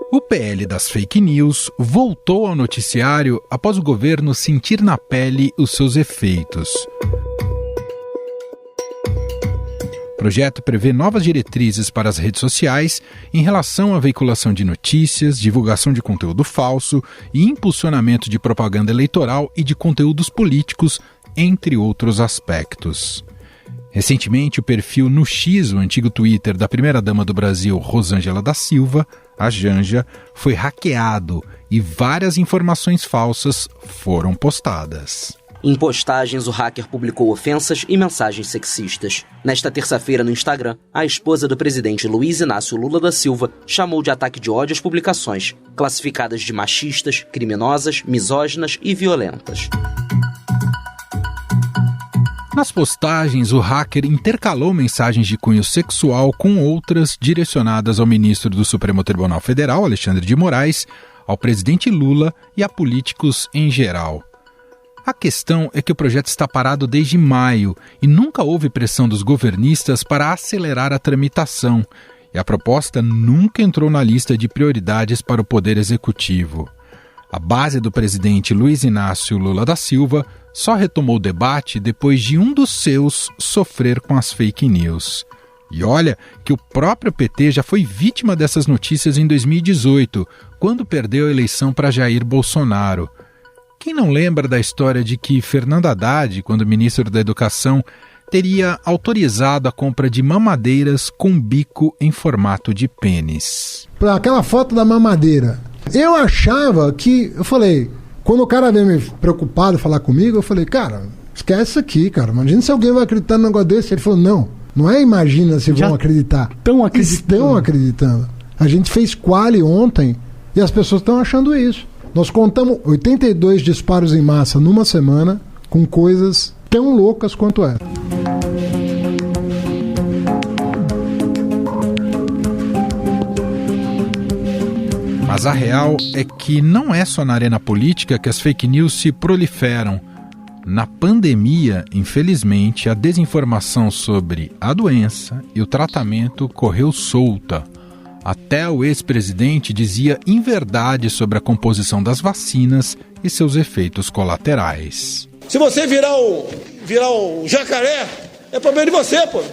O PL das fake news voltou ao noticiário após o governo sentir na pele os seus efeitos. O projeto prevê novas diretrizes para as redes sociais em relação à veiculação de notícias, divulgação de conteúdo falso e impulsionamento de propaganda eleitoral e de conteúdos políticos, entre outros aspectos. Recentemente, o perfil no X, o antigo Twitter da primeira-dama do Brasil, Rosângela da Silva, a Janja, foi hackeado e várias informações falsas foram postadas. Em postagens, o hacker publicou ofensas e mensagens sexistas. Nesta terça-feira, no Instagram, a esposa do presidente Luiz Inácio Lula da Silva chamou de ataque de ódio as publicações, classificadas de machistas, criminosas, misóginas e violentas. Nas postagens, o hacker intercalou mensagens de cunho sexual com outras direcionadas ao ministro do Supremo Tribunal Federal, Alexandre de Moraes, ao presidente Lula e a políticos em geral. A questão é que o projeto está parado desde maio e nunca houve pressão dos governistas para acelerar a tramitação, e a proposta nunca entrou na lista de prioridades para o Poder Executivo. A base do presidente Luiz Inácio Lula da Silva só retomou o debate depois de um dos seus sofrer com as fake news. E olha que o próprio PT já foi vítima dessas notícias em 2018, quando perdeu a eleição para Jair Bolsonaro. Quem não lembra da história de que Fernando Haddad, quando ministro da Educação, teria autorizado a compra de mamadeiras com bico em formato de pênis? Aquela foto da mamadeira. Eu achava que... Eu falei... Quando o cara veio me preocupado falar comigo, eu falei, cara, esquece isso aqui, cara. Imagina se alguém vai acreditar num negócio desse. Ele falou, não é imagina se vão acreditar. Estão acreditando. A gente fez quali ontem e as pessoas estão achando isso. Nós contamos 82 disparos em massa numa semana com coisas tão loucas quanto essa. Mas a real é que não é só na arena política que as fake news se proliferam. Na pandemia, infelizmente, a desinformação sobre a doença e o tratamento correu solta. Até o ex-presidente dizia inverdades sobre a composição das vacinas e seus efeitos colaterais. Se você virar um jacaré, é problema de você, pô.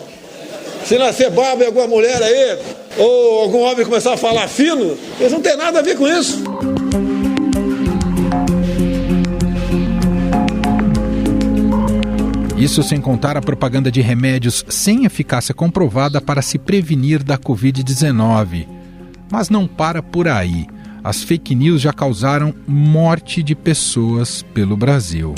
Se nascer barba em alguma mulher aí, ou algum homem começar a falar fino, eles não tem nada a ver com isso. Isso sem contar a propaganda de remédios sem eficácia comprovada para se prevenir da Covid-19. Mas não para por aí. As fake news já causaram morte de pessoas pelo Brasil.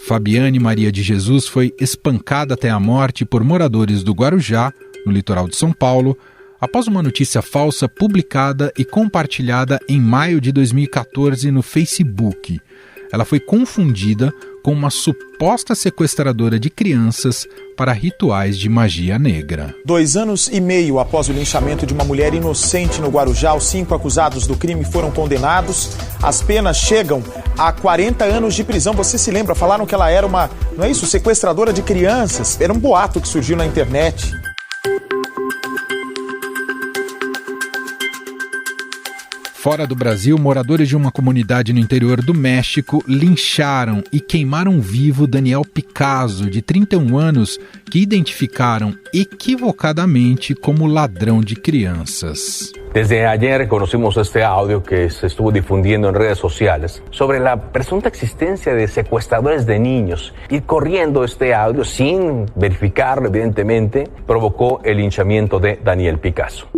Fabiane Maria de Jesus foi espancada até a morte por moradores do Guarujá, no litoral de São Paulo, após uma notícia falsa publicada e compartilhada em maio de 2014 no Facebook. Ela foi confundida com uma suposta sequestradora de crianças para rituais de magia negra. 2 anos e meio após o linchamento de uma mulher inocente no Guarujá, os 5 acusados do crime foram condenados. As penas chegam a 40 anos de prisão. Você se lembra? Falaram que ela era uma, não é isso, sequestradora de crianças. Era um boato que surgiu na internet. Fora do Brasil, moradores de uma comunidade no interior do México lincharam e queimaram vivo Daniel Picasso, de 31 anos, que identificaram equivocadamente como ladrão de crianças. Desde ayer conocimos este audio que se estuvo difundiendo en redes sociales sobre la presunta existencia de secuestradores de niños. Ir corriendo este audio sin verificarlo, evidentemente, provocó el linchamiento de Daniel Picasso.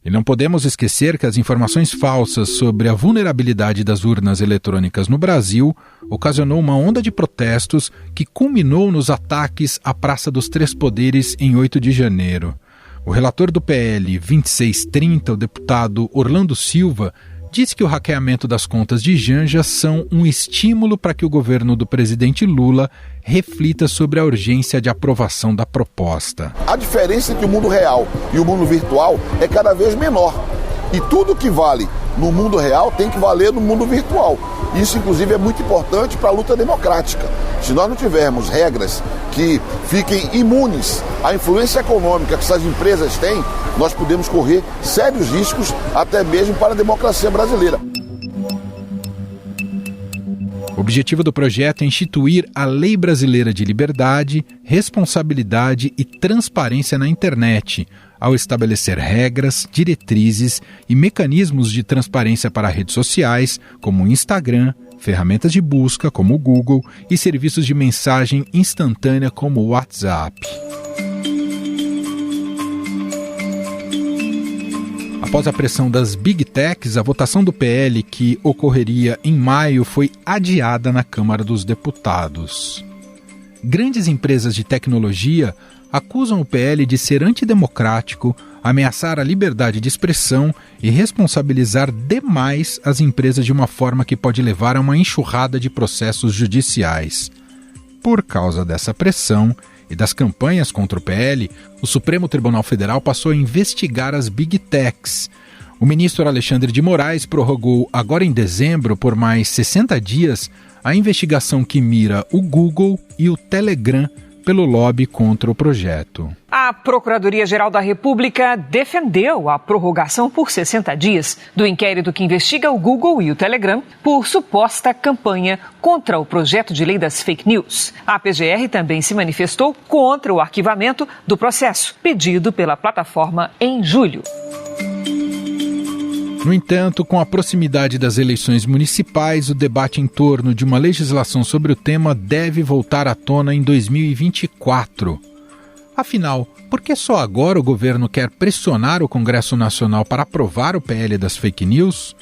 E não podemos esquecer que as informações falsas sobre a vulnerabilidade das urnas eletrônicas no Brasil ocasionou uma onda de protestos que culminou nos ataques à Praça dos Três Poderes em 8 de janeiro. O relator do PL 2630, o deputado Orlando Silva, disse que o hackeamento das contas de Janja são um estímulo para que o governo do presidente Lula reflita sobre a urgência de aprovação da proposta. A diferença entre o mundo real e o mundo virtual é cada vez menor. E tudo que vale no mundo real tem que valer no mundo virtual. Isso, inclusive, é muito importante para a luta democrática. Se nós não tivermos regras que fiquem imunes à influência econômica que essas empresas têm, nós podemos correr sérios riscos até mesmo para a democracia brasileira. O objetivo do projeto é instituir a Lei Brasileira de Liberdade, Responsabilidade e Transparência na Internet, ao estabelecer regras, diretrizes e mecanismos de transparência para redes sociais, como o Instagram, ferramentas de busca, como o Google, e serviços de mensagem instantânea, como o WhatsApp. Após a pressão das Big Techs, a votação do PL, que ocorreria em maio, foi adiada na Câmara dos Deputados. Grandes empresas de tecnologia acusam o PL de ser antidemocrático, ameaçar a liberdade de expressão e responsabilizar demais as empresas de uma forma que pode levar a uma enxurrada de processos judiciais. Por causa dessa pressão e das campanhas contra o PL, o Supremo Tribunal Federal passou a investigar as Big Techs. O ministro Alexandre de Moraes prorrogou agora em dezembro, por mais 60 dias, a investigação que mira o Google e o Telegram pelo lobby contra o projeto. A Procuradoria-Geral da República defendeu a prorrogação por 60 dias do inquérito que investiga o Google e o Telegram por suposta campanha contra o projeto de lei das fake news. A PGR também se manifestou contra o arquivamento do processo, pedido pela plataforma em julho. No entanto, com a proximidade das eleições municipais, o debate em torno de uma legislação sobre o tema deve voltar à tona em 2024. Afinal, por que só agora o governo quer pressionar o Congresso Nacional para aprovar o PL das fake news?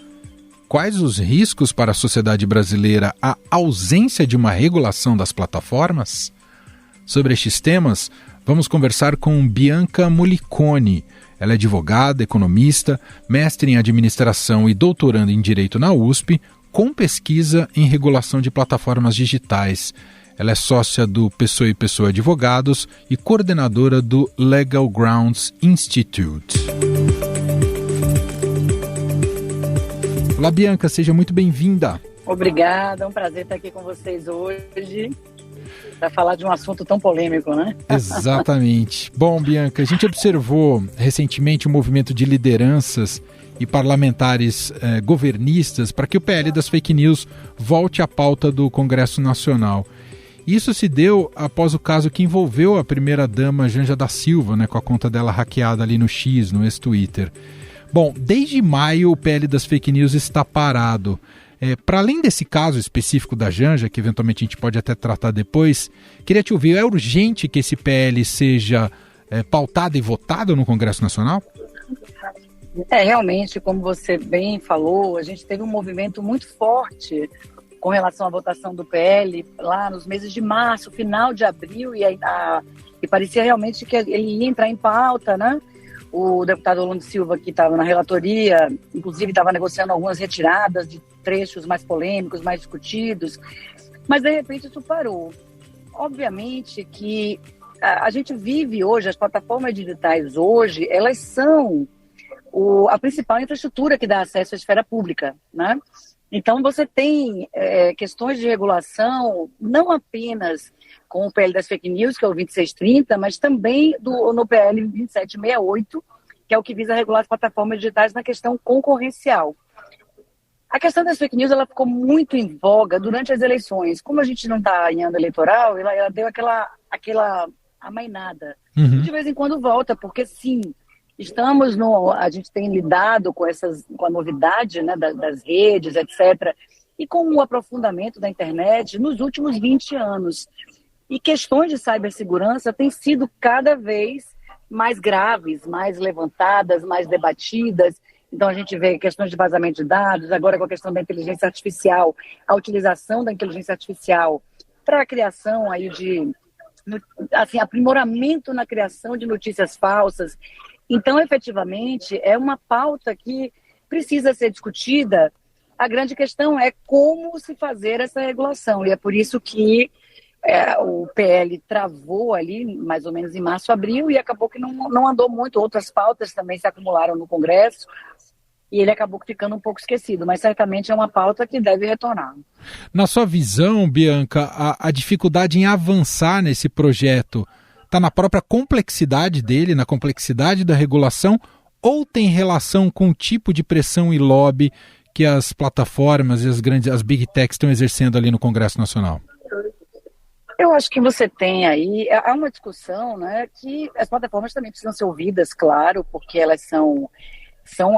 Quais os riscos para a sociedade brasileira a ausência de uma regulação das plataformas? Sobre estes temas, vamos conversar com Bianca Moliconi. Ela é advogada, economista, mestre em administração e doutoranda em direito na USP, com pesquisa em regulação de plataformas digitais. Ela é sócia do Pessoa e Pessoa Advogados e coordenadora do Legal Grounds Institute. Olá, Bianca, seja muito bem-vinda. Obrigada, é um prazer estar aqui com vocês hoje para falar de um assunto tão polêmico, né? Exatamente. Bom, Bianca, a gente observou recentemente um movimento de lideranças e parlamentares governistas para que o PL das fake news volte à pauta do Congresso Nacional. Isso se deu após o caso que envolveu a primeira-dama Janja da Silva, né, com a conta dela hackeada ali no X, no ex-Twitter. Bom, desde maio o PL das fake news está parado. Para além desse caso específico da Janja, que eventualmente a gente pode até tratar depois, queria te ouvir, é urgente que esse PL seja pautado e votado no Congresso Nacional? Realmente, como você bem falou, a gente teve um movimento muito forte com relação à votação do PL lá nos meses de março, final de abril, e parecia realmente que ele ia entrar em pauta, né? O deputado Orlando Silva, que estava na relatoria, inclusive estava negociando algumas retiradas de trechos mais polêmicos, mais discutidos, mas de repente isso parou. Obviamente que a gente vive hoje, as plataformas digitais hoje, elas são a principal infraestrutura que dá acesso à esfera pública, né? Então você tem questões de regulação, não apenas com o PL das fake news, que é o 2630, mas também no PL 2768, que é o que visa regular as plataformas digitais na questão concorrencial. A questão das fake news ela ficou muito em voga durante as eleições. Como a gente não está em ano eleitoral, ela deu aquela amainada. Uhum. De vez em quando volta, porque sim, a gente tem lidado com a novidade, né, das redes, etc., e com o aprofundamento da internet nos últimos 20 anos. E questões de cibersegurança têm sido cada vez mais graves, mais levantadas, mais debatidas. Então a gente vê questões de vazamento de dados, agora com a questão da inteligência artificial, a utilização da inteligência artificial para a criação aí de, assim, aprimoramento na criação de notícias falsas. Então, efetivamente, é uma pauta que precisa ser discutida. A grande questão é como se fazer essa regulação. E é por isso que o PL travou ali, mais ou menos em março, abril, e acabou que não andou muito. Outras pautas também se acumularam no Congresso. e ele acabou ficando um pouco esquecido, mas certamente é uma pauta que deve retornar. Na sua visão, Bianca, a dificuldade em avançar nesse projeto está na própria complexidade dele, na complexidade da regulação, ou tem relação com o tipo de pressão e lobby que as plataformas e as big techs estão exercendo ali no Congresso Nacional? Eu acho que você tem aí, há uma discussão, né, que as plataformas também precisam ser ouvidas, claro, porque elas são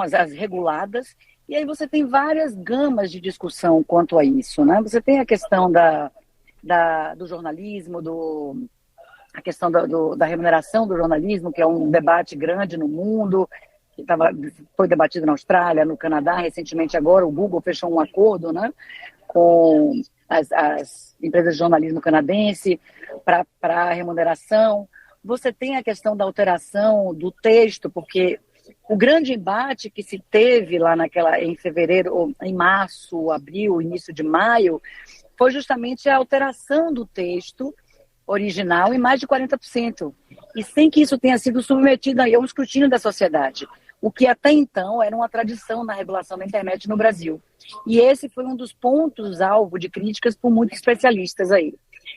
as reguladas, e aí você tem várias gamas de discussão quanto a isso, né? Você tem a questão do jornalismo, a questão da remuneração do jornalismo, que é um debate grande no mundo, que foi debatido na Austrália, no Canadá, recentemente agora o Google fechou um acordo, né, com as empresas de jornalismo canadense para a remuneração. Você tem a questão da alteração do texto, porque o grande embate que se teve lá em fevereiro, ou em março, abril, início de maio, foi justamente a alteração do texto original em mais de 40%, e sem que isso tenha sido submetido a um escrutínio da sociedade, o que até então era uma tradição na regulação da internet no Brasil. E esse foi um dos pontos alvo de críticas por muitos especialistas aí.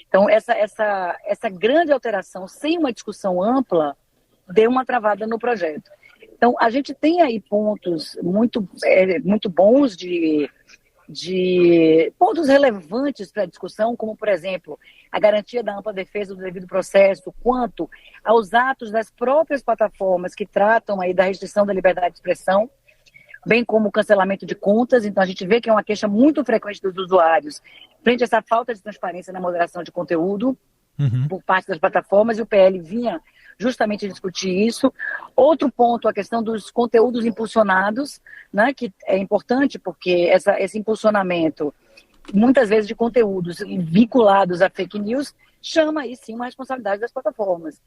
Então, essa grande alteração, sem uma discussão ampla, deu uma travada no projeto. Então, a gente tem aí pontos muito bons de pontos relevantes para a discussão, como, por exemplo, a garantia da ampla defesa do devido processo, quanto aos atos das próprias plataformas que tratam aí da restrição da liberdade de expressão, bem como o cancelamento de contas. Então, a gente vê que é uma queixa muito frequente dos usuários frente a essa falta de transparência na moderação de conteúdo por parte das plataformas, e o PL vinha justamente discutir isso. Outro ponto, a questão dos conteúdos impulsionados, né, que é importante porque esse impulsionamento, muitas vezes de conteúdos vinculados a fake news, chama aí sim uma responsabilidade das plataformas.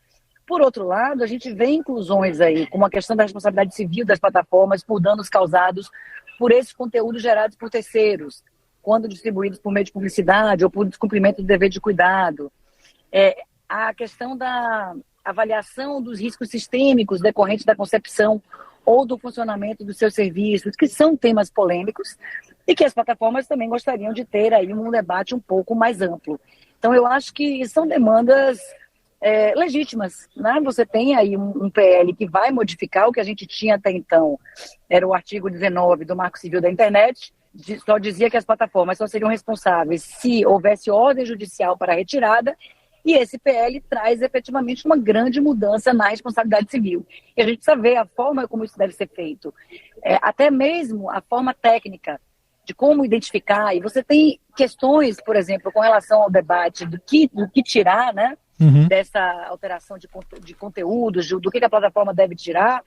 Por outro lado, a gente vê inclusões aí, como a questão da responsabilidade civil das plataformas por danos causados por esses conteúdos gerados por terceiros, quando distribuídos por meio de publicidade ou por descumprimento do dever de cuidado. A questão da avaliação dos riscos sistêmicos decorrentes da concepção ou do funcionamento dos seus serviços, que são temas polêmicos e que as plataformas também gostariam de ter aí um debate um pouco mais amplo. Então, eu acho que são demandas legítimas, né? Você tem aí um PL que vai modificar o que a gente tinha até então, era o artigo 19 do Marco Civil da Internet, só dizia que as plataformas só seriam responsáveis se houvesse ordem judicial para a retirada, e esse PL traz efetivamente uma grande mudança na responsabilidade civil. E a gente precisa ver a forma como isso deve ser feito, até mesmo a forma técnica de como identificar. E você tem questões, por exemplo, com relação ao debate do que tirar, né, dessa alteração de conteúdos, do que a plataforma deve tirar.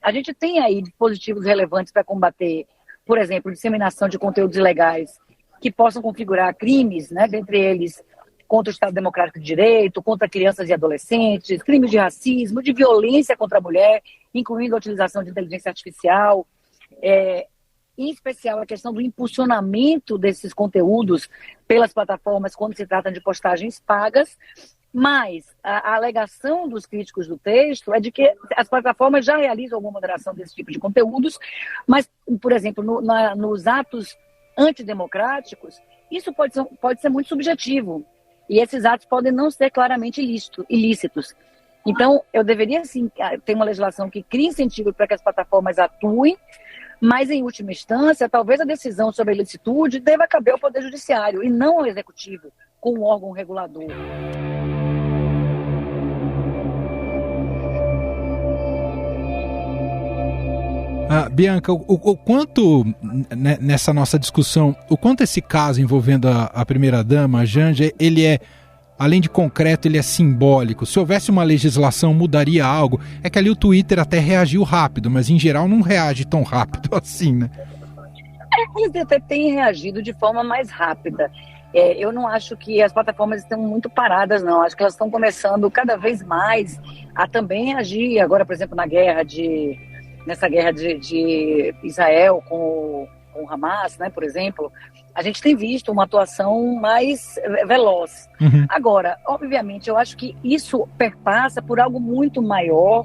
A gente tem aí dispositivos relevantes para combater, por exemplo, disseminação de conteúdos ilegais que possam configurar crimes, né, dentre eles contra o Estado Democrático de Direito, contra crianças e adolescentes, crimes de racismo, de violência contra a mulher, incluindo a utilização de inteligência artificial, em especial a questão do impulsionamento desses conteúdos pelas plataformas quando se trata de postagens pagas. Mas a alegação dos críticos do texto é de que as plataformas já realizam alguma moderação desse tipo de conteúdos, mas, por exemplo, nos atos antidemocráticos, isso pode ser muito subjetivo. E esses atos podem não ser claramente ilícitos. Então, eu deveria, sim, ter uma legislação que crie incentivo para que as plataformas atuem, mas, em última instância, talvez a decisão sobre a ilicitude deva caber ao Poder Judiciário e não ao Executivo, como órgão regulador. Bianca, o quanto, nessa nossa discussão, o quanto esse caso envolvendo a primeira-dama, a Janja, ele é, além de concreto, ele é simbólico? Se houvesse uma legislação, mudaria algo? É que ali o Twitter até reagiu rápido, mas em geral não reage tão rápido assim, né? Eles até têm reagido de forma mais rápida. Eu não acho que as plataformas estão muito paradas, não. Acho que elas estão começando cada vez mais a também agir. Agora, por exemplo, nessa guerra de Israel com o Hamas, né, por exemplo, a gente tem visto uma atuação mais veloz. Agora, obviamente, eu acho que isso perpassa por algo muito maior,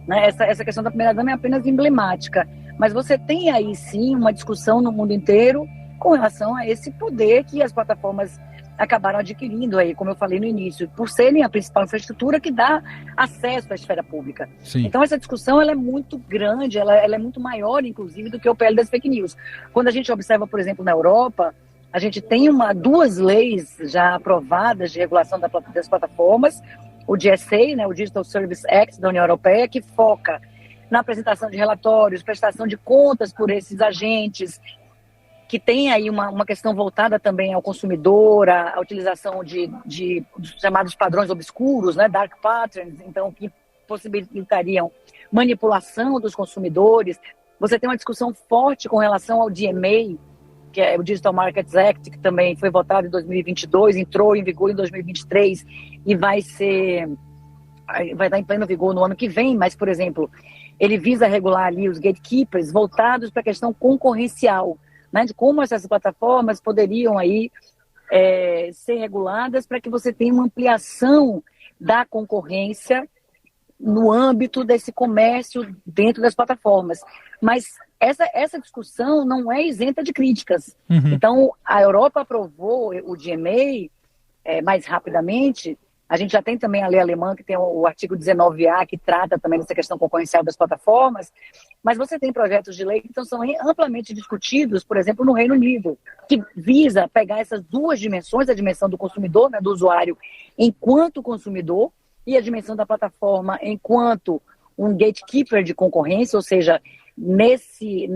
né? Essa questão da primeira-dama é apenas emblemática, Mas você tem aí sim uma discussão no mundo inteiro com relação a esse poder que as plataformas acabaram adquirindo aí, como eu falei no início, por serem a principal infraestrutura que dá acesso à esfera pública. Sim. Então essa discussão ela é muito grande, ela é muito maior, inclusive, do que o PL das fake news. Quando a gente observa, por exemplo, na Europa, a gente tem duas leis já aprovadas de regulação das plataformas, o DSA, né, o Digital Service Act da União Europeia, que foca na apresentação de relatórios, prestação de contas por esses agentes, que tem aí uma questão voltada também ao consumidor, a utilização de chamados padrões obscuros, né, dark patterns, então que possibilitariam manipulação dos consumidores. Você tem uma discussão forte com relação ao DMA, que é o Digital Markets Act, que também foi votado em 2022, entrou em vigor em 2023 e vai estar em pleno vigor no ano que vem, mas, por exemplo, ele visa regular ali os gatekeepers voltados para a questão concorrencial, né, de como essas plataformas poderiam aí ser reguladas para que você tenha uma ampliação da concorrência no âmbito desse comércio dentro das plataformas. Mas essa discussão não é isenta de críticas. Uhum. Então, a Europa aprovou o DMA mais rapidamente. A gente já tem também a lei alemã, que tem o artigo 19A, que trata também dessa questão concorrencial das plataformas, mas você tem projetos de lei que são amplamente discutidos, por exemplo, no Reino Unido, que visa pegar essas duas dimensões, a dimensão do consumidor, né, do usuário, enquanto consumidor, e a dimensão da plataforma enquanto um gatekeeper de concorrência, ou seja, nesse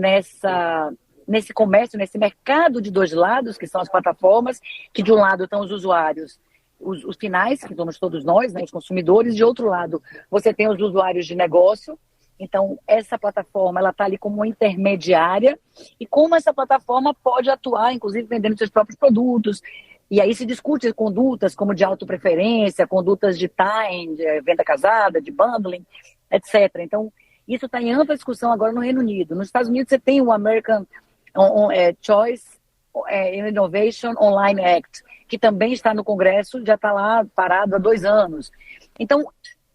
comércio, nesse mercado de dois lados, que são as plataformas, que de um lado estão os usuários, os finais, que somos todos nós, né, os consumidores, de outro lado você tem os usuários de negócio. Então essa plataforma ela está ali como uma intermediária, e como essa plataforma pode atuar, inclusive vendendo seus próprios produtos. E aí se discute condutas como de autopreferência, condutas de time, de venda casada, de bundling, etc. Então isso está em ampla discussão agora no Reino Unido. Nos Estados Unidos você tem o American Choice Innovation Online Act, que também está no Congresso, já está lá parado há 2 anos. Então,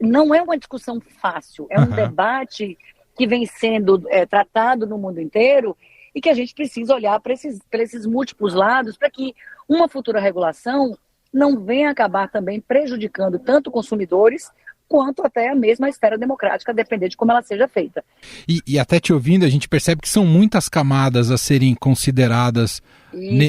não é uma discussão fácil, é um debate que vem sendo tratado no mundo inteiro e que a gente precisa olhar para esses múltiplos lados para que uma futura regulação não venha acabar também prejudicando tanto consumidores quanto até a mesma esfera democrática, a depender de como ela seja feita. E até te ouvindo, a gente percebe que são muitas camadas a serem consideradas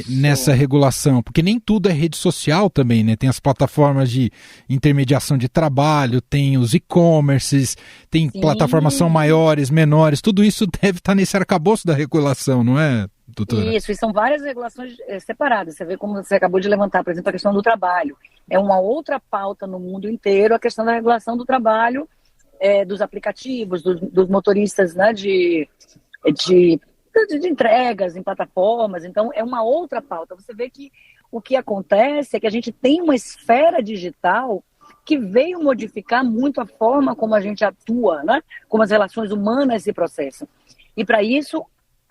nessa regulação, porque nem tudo é rede social também, né? Tem as plataformas de intermediação de trabalho, tem os e-commerces, tem plataformas são maiores, menores, tudo isso deve estar nesse arcabouço da regulação, não é, doutora? Isso, e são várias regulações separadas. Você vê como você acabou de levantar, por exemplo, a questão do trabalho. É uma outra pauta no mundo inteiro, a questão da regulação do trabalho, dos aplicativos, dos motoristas, né, de entregas em plataformas. Então, é uma outra pauta. Você vê que o que acontece é que a gente tem uma esfera digital que veio modificar muito a forma como a gente atua, né, como as relações humanas se processam. E, para isso,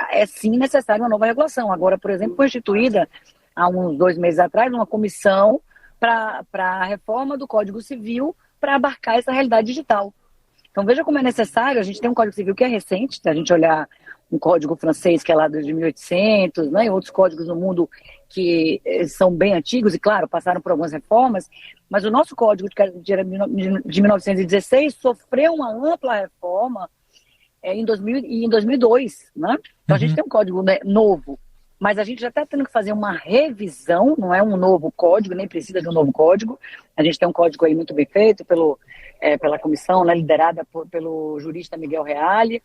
é sim necessária uma nova regulação. Agora, por exemplo, foi instituída, há uns 2 meses atrás, uma comissão para a reforma do Código Civil para abarcar essa realidade digital. Então, veja como é necessário. A gente tem um Código Civil que é recente, se a gente olhar um código francês que é lá de 1800, né, e outros códigos no mundo que são bem antigos e, claro, passaram por algumas reformas, mas o nosso código de 1916 sofreu uma ampla reforma em 2002, né? Então, a gente tem um código, né, novo, mas a gente já está tendo que fazer uma revisão, não é um novo código, nem precisa de um novo código. A gente tem um código aí muito bem feito pela comissão, né, liderada pelo jurista Miguel Reale,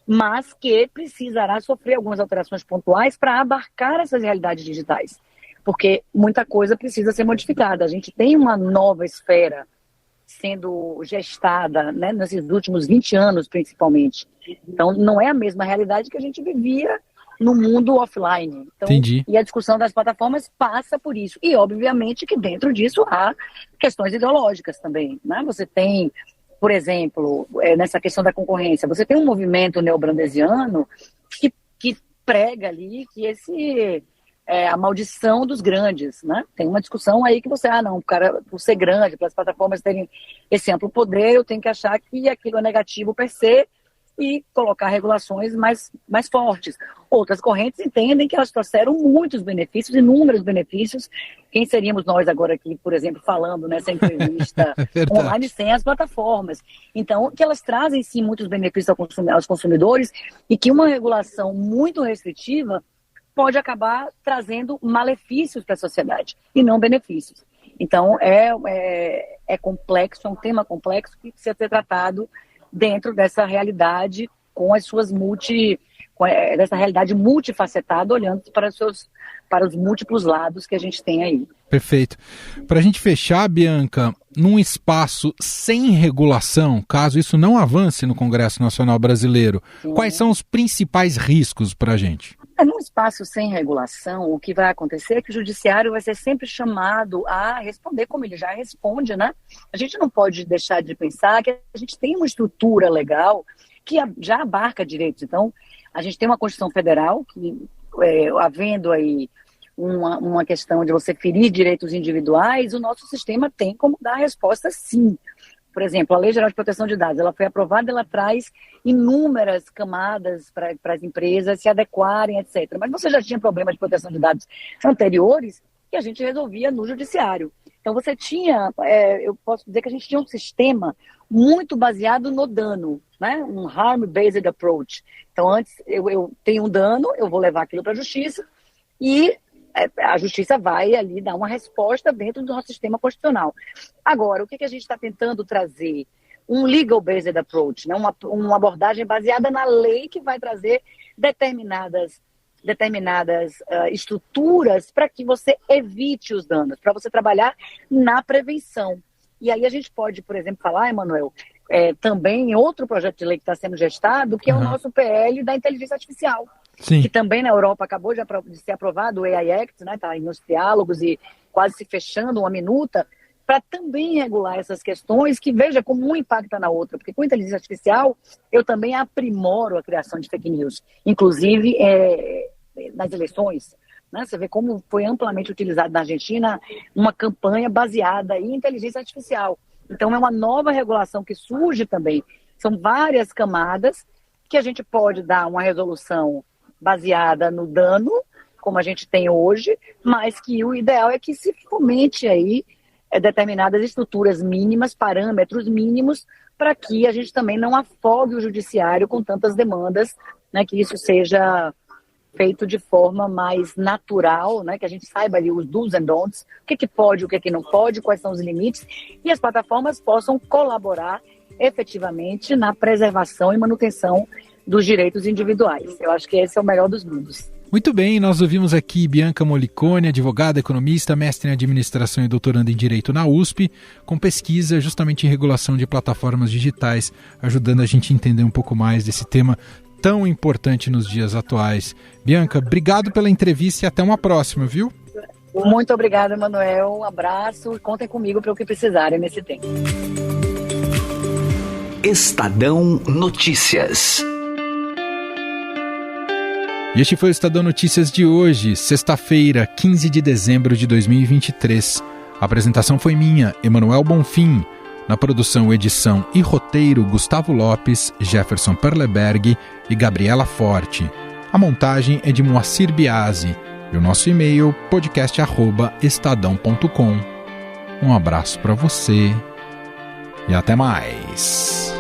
mas que precisará sofrer algumas alterações pontuais para abarcar essas realidades digitais, porque muita coisa precisa ser modificada. A gente tem uma nova esfera sendo gestada, né, nesses últimos 20 anos, principalmente. Então, não é a mesma realidade que a gente vivia no mundo offline. Então, entendi. E a discussão das plataformas passa por isso. E, obviamente, que dentro disso há questões ideológicas também, né? Você tem, por exemplo, nessa questão da concorrência, você tem um movimento neobrandesiano que prega ali que a maldição dos grandes, né? Tem uma discussão aí que você, não, cara, por ser grande, para as plataformas terem esse amplo poder, eu tenho que achar que aquilo é negativo per se, e colocar regulações mais fortes. Outras correntes entendem que elas trouxeram muitos benefícios, inúmeros benefícios. Quem seríamos nós agora aqui, por exemplo, falando nessa entrevista online sem as plataformas? Então, que elas trazem sim muitos benefícios aos consumidores e que uma regulação muito restritiva pode acabar trazendo malefícios para a sociedade e não benefícios. Então, é complexo, é um tema complexo que precisa ser tratado dentro dessa realidade, com as suas dessa realidade multifacetada, olhando para os múltiplos lados que a gente tem aí. Perfeito. Para a gente fechar, Bianca, num espaço sem regulação, caso isso não avance no Congresso Nacional Brasileiro, quais são os principais riscos para a gente? Num espaço sem regulação, o que vai acontecer é que o judiciário vai ser sempre chamado a responder como ele já responde, né? A gente não pode deixar de pensar que a gente tem uma estrutura legal que já abarca direitos. Então, a gente tem uma Constituição Federal que, havendo aí uma questão de você ferir direitos individuais, o nosso sistema tem como dar a resposta sim. Por exemplo, a Lei Geral de Proteção de Dados, ela foi aprovada, ela traz inúmeras camadas para as empresas se adequarem, etc. Mas você já tinha problemas de proteção de dados anteriores que a gente resolvia no judiciário. Então você tinha, eu posso dizer que a gente tinha um sistema muito baseado no dano, né? Um harm-based approach. Então antes eu tenho um dano, eu vou levar aquilo para a justiça e a justiça vai ali dar uma resposta dentro do nosso sistema constitucional. Agora, o que a gente está tentando trazer? Um legal-based approach, né? Uma abordagem baseada na lei que vai trazer determinadas estruturas para que você evite os danos, para você trabalhar na prevenção. E aí a gente pode, por exemplo, falar, Emanuel, também em outro projeto de lei que está sendo gestado, que é o nosso PL da inteligência artificial. Sim. Que também na Europa acabou de ser aprovado o AI Act, né? Está nos diálogos e quase se fechando uma minuta, para também regular essas questões que, veja, como um impacta na outra. Porque com a inteligência artificial, eu também aprimoro a criação de fake news. Inclusive, nas eleições, né? Você vê como foi amplamente utilizado na Argentina uma campanha baseada em inteligência artificial. Então, é uma nova regulação que surge também. São várias camadas que a gente pode dar uma resolução baseada no dano, como a gente tem hoje, mas que o ideal é que se fomente aí determinadas estruturas mínimas, parâmetros mínimos, para que a gente também não afogue o judiciário com tantas demandas, né, que isso seja feito de forma mais natural, né, que a gente saiba ali os do's and don'ts, o que pode, o que não pode, quais são os limites, e as plataformas possam colaborar efetivamente na preservação e manutenção dos direitos individuais. Eu acho que esse é o melhor dos mundos. Muito bem, nós ouvimos aqui Bianca Molicone, advogada, economista, mestre em administração e doutoranda em Direito na USP, com pesquisa justamente em regulação de plataformas digitais, ajudando a gente a entender um pouco mais desse tema tão importante nos dias atuais. Bianca, obrigado pela entrevista e até uma próxima, viu? Muito obrigada, Manuel. Um abraço. Contem comigo para o que precisarem nesse tempo. Estadão Notícias. E este foi o Estadão Notícias de hoje, sexta-feira, 15 de dezembro de 2023. A apresentação foi minha, Emanuel Bonfim. Na produção, edição e roteiro, Gustavo Lopes, Jefferson Perleberg e Gabriela Forte. A montagem é de Moacir Biasi. E o nosso e-mail, podcast@estadão.com. Um abraço para você e até mais.